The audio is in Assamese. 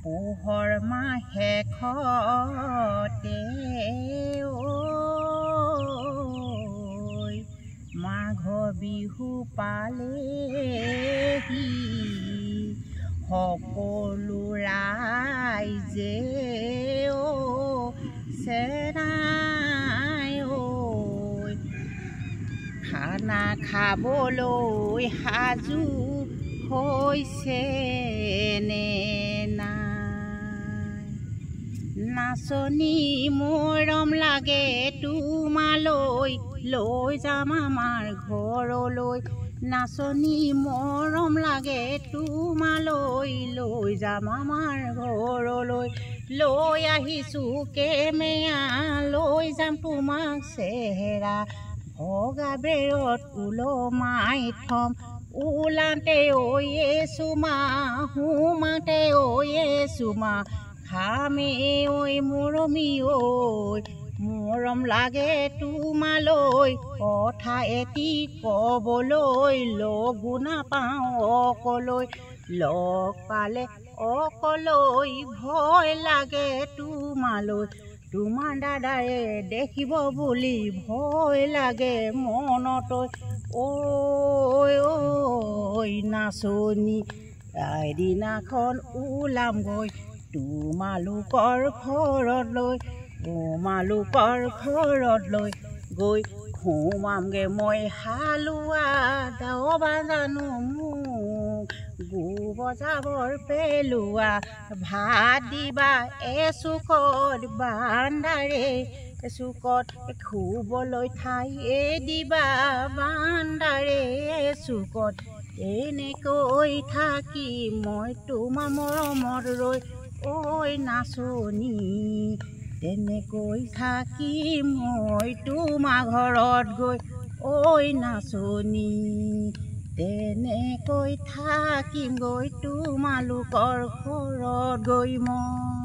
পোহৰ মাহে খতে মাঘ বিহু পালেহি সকলো ৰাইজে চেৰাই খানা খাবলৈ সাজু হৈছে নে নাই নাচনী মৰম লাগে তোমালৈ লৈ যাম আমাৰ ঘৰলৈ নাচনী মৰম লাগে তোমালৈ লৈ যাম আমাৰ ঘৰলৈ লৈ আহিছোঁ কেমেয়া লৈ যাম তোমাক চেহেৰা ভগা বেৰত ওলমাই থম ওলাওঁতে চুমা সোমাওঁতে চুমা খামে মৰমী মৰম লাগে তোমালৈ কথা এটি ক'বলৈ লগো নাপাওঁ অকলৈ লগ পালে অকলৈ ভয় লাগে তোমালৈ তোমাৰ দাদাৰে দেখিব বুলি ভয় লাগে মনত ঐ নাচনী এদিনাখন ওলামগৈ তোমালোকৰ ঘৰলৈ গৈ সোমামগে মই হালোৱা দাবা জানো মোক গো বজাবৰ পেলোৱা ভাত দিবা এচুকত বান্দাৰে এচুকত শুবলৈ ঠাই দিবা বান্দাৰে এচুকত এনেকৈ থাকি মই তোমাৰ মৰমত ৰৈ ঐ নাচনী তেনেকৈ থাকিম মই তোমাৰ ঘৰত গৈ ঐ নাচনী তেনেকৈ থাকিম গৈ তোমালোকৰ ঘৰত গৈ মই